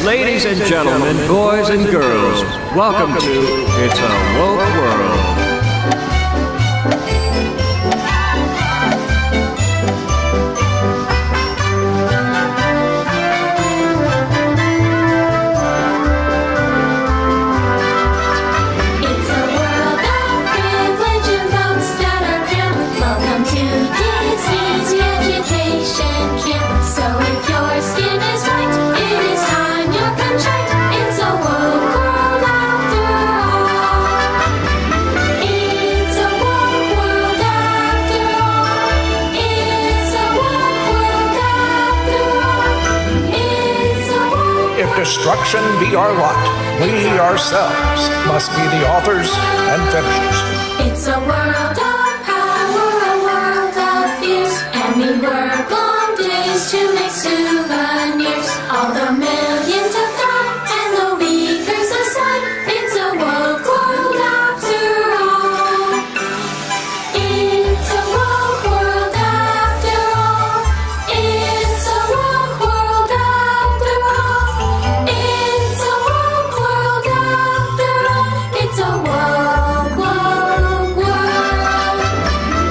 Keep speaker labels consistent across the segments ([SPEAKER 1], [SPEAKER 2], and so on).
[SPEAKER 1] Ladies and gentlemen, boys and girls, welcome to It's a Woke World.
[SPEAKER 2] Destruction be our lot, we ourselves must be the authors and finishers.
[SPEAKER 3] It's a world of power, a world of fears, and we work long days to make souvenirs. All the millions of down and the weakers aside, it's a woke world after all. It's a woke world after all. It's a woke world after all. It's a woke world after all. It's a woke world.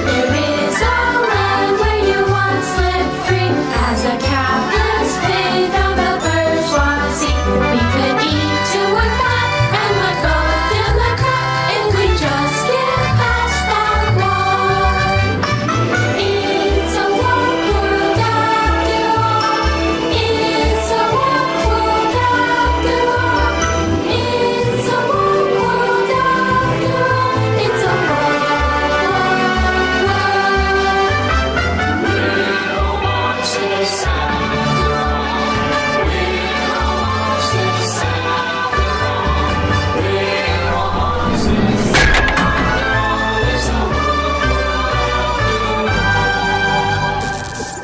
[SPEAKER 3] There is a land where you once lived free as a capitalist paid on the bourgeoisie. We could eat till we're fat and would vote in the crap if we just get past that wall. It's a woke world after all. It's a woke world after all. It's a woke world after all. It's a woke world.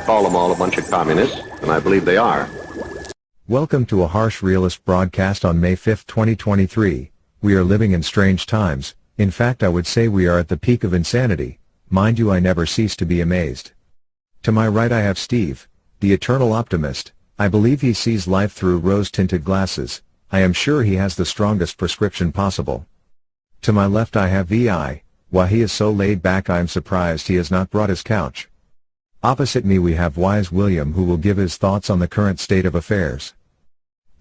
[SPEAKER 4] Call them all a bunch of communists, and I believe they are.
[SPEAKER 5] Welcome to a harsh realist broadcast on May 5, 2023. We are living in strange times. In fact, I would say we are at the peak of insanity. Mind you, I never cease to be amazed. To my right I have Steve, the eternal optimist. I believe he sees life through rose-tinted glasses. I am sure he has the strongest prescription possible. To my left I have VI. While he is so laid back, I am surprised he has not brought his couch. Opposite me we have Wise William, who will give his thoughts on the current state of affairs.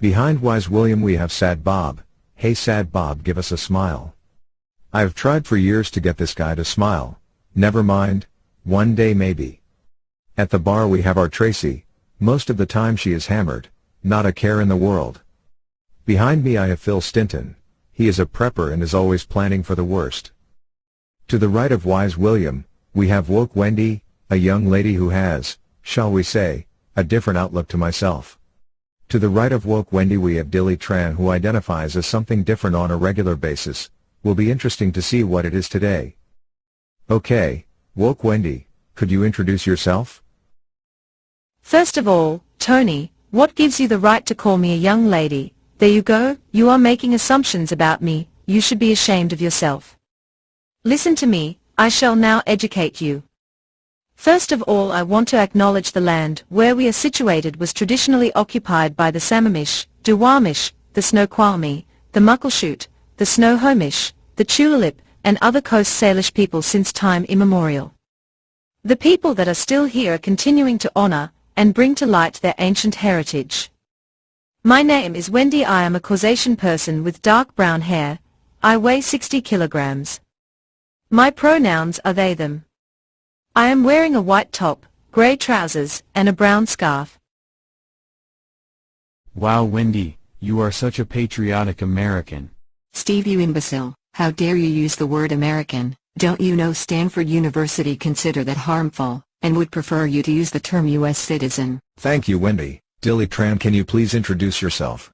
[SPEAKER 5] Behind Wise William we have Sad Bob. Hey Sad Bob, give us a smile. I have tried for years to get this guy to smile. Never mind, one day maybe. At the bar we have our Tracy. Most of the time she is hammered, not a care in the world. Behind me I have Phil Stinton. He is a prepper and is always planning for the worst. To the right of Wise William, we have Woke Wendy, a young lady who has, shall we say, a different outlook to myself. To the right of Woke Wendy we have Dilly Tran, who identifies as something different on a regular basis. Will be interesting to see what it is today. Okay, Woke Wendy, could you introduce yourself?
[SPEAKER 6] First of all, Tony, what gives you the right to call me a young lady? There you go, you are making assumptions about me. You should be ashamed of yourself. Listen to me, I shall now educate you. First of all, I want to acknowledge the land where we are situated was traditionally occupied by the Sammamish, Duwamish, the Snoqualmie, the Muckleshoot, the Snohomish, the Tulalip, and other Coast Salish people since time immemorial. The people that are still here are continuing to honor and bring to light their ancient heritage. My name is Wendy. I am a Caucasian person with dark brown hair. I weigh 60 kilograms. My pronouns are they, them. I am wearing a white top, gray trousers, and a brown scarf.
[SPEAKER 7] Wow, Wendy, you are such a patriotic American.
[SPEAKER 8] Steve, you imbecile, how dare you use the word American? Don't you know Stanford University consider that harmful, and would prefer you to use the term U.S. citizen?
[SPEAKER 5] Thank you, Wendy. Dilly Tran, can you please introduce yourself?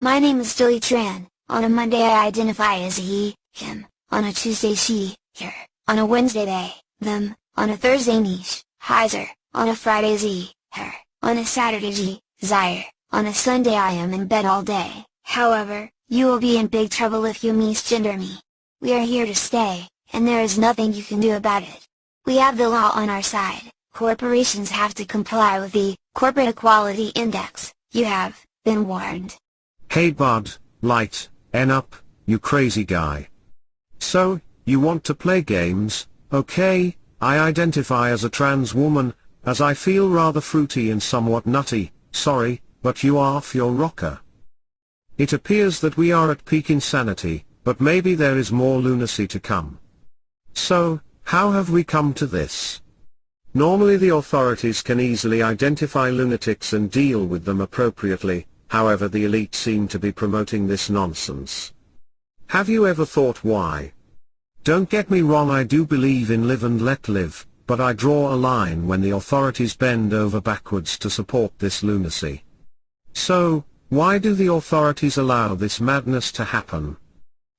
[SPEAKER 9] My name is Dilly Tran. On a Monday I identify as he, him. On a Tuesday she, her. On a Wednesday they, them. On a Thursday niche, Heiser. On a Friday z, her. On a Saturday z, Zaire. On a Sunday I am in bed all day. However, you will be in big trouble if you misgender me. We are here to stay, and there is nothing you can do about it. We have the law on our side. Corporations have to comply with the Corporate Equality Index. You have been warned.
[SPEAKER 10] Hey bud, light, up, you crazy guy. So, you want to play games? Okay, I identify as a trans woman, as I feel rather fruity and somewhat nutty, sorry, but you are off your rocker. It appears that we are at peak insanity, but maybe there is more lunacy to come. So, how have we come to this? Normally the authorities can easily identify lunatics and deal with them appropriately, however the elite seem to be promoting this nonsense. Have you ever thought why? Don't get me wrong, I do believe in live and let live, but I draw a line when the authorities bend over backwards to support this lunacy. So, why do the authorities allow this madness to happen?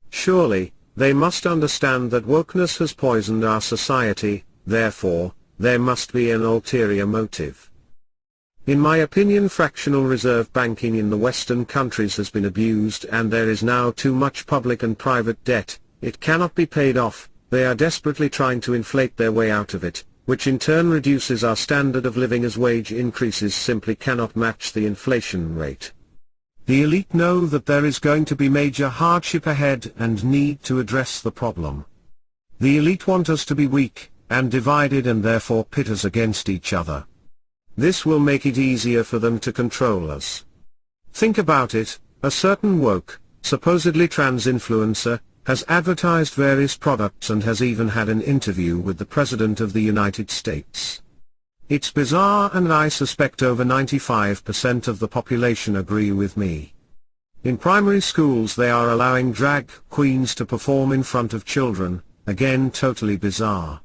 [SPEAKER 10] Surely, they must understand that wokeness has poisoned our society, therefore, there must be an ulterior motive. In my opinion, fractional reserve banking in the Western countries has been abused and there is now too much public and private debt, it cannot be paid off, they are desperately trying to inflate their way out of it, which in turn reduces our standard of living as wage increases simply cannot match the inflation rate. The elite know that there is going to be major hardship ahead and need to address the problem. The elite want us to be weak and divided and therefore pit us against each other. This will make it easier for them to control us. Think about it, a certain woke, supposedly trans influencer, has advertised various products and has even had an interview with the President of the United States. It's bizarre and I suspect over 95% of the population agree with me. In primary schools they are allowing drag queens to perform in front of children, again totally bizarre.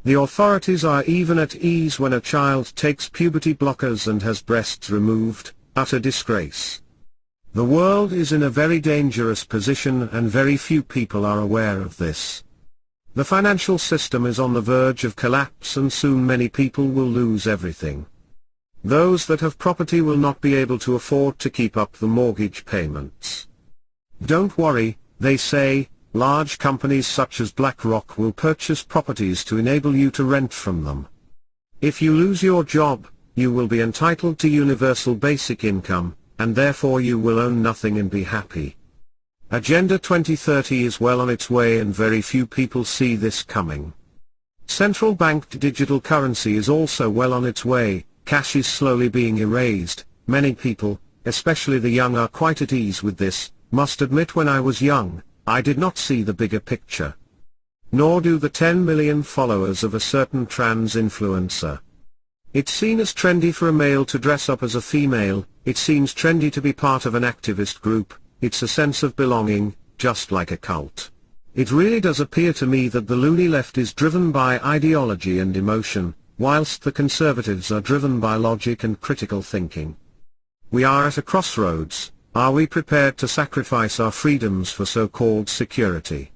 [SPEAKER 10] The authorities are even at ease when a child takes puberty blockers and has breasts removed, utter disgrace. The world is in a very dangerous position and very few people are aware of this. The financial system is on the verge of collapse and soon many people will lose everything. Those that have property will not be able to afford to keep up the mortgage payments. Don't worry, they say, large companies such as BlackRock will purchase properties to enable you to rent from them. If you lose your job, you will be entitled to universal basic income, and therefore you will own nothing and be happy. Agenda 2030 is well on its way and very few people see this coming. Central banked digital currency is also well on its way, cash is slowly being erased, many people, especially the young, are quite at ease with this. Must admit, when I was young, I did not see the bigger picture. Nor do the 10 million followers of a certain trans influencer. It's seen as trendy for a male to dress up as a female, it seems trendy to be part of an activist group, it's a sense of belonging, just like a cult. It really does appear to me that the loony left is driven by ideology and emotion, whilst the conservatives are driven by logic and critical thinking. We are at a crossroads. Are we prepared to sacrifice our freedoms for so-called security?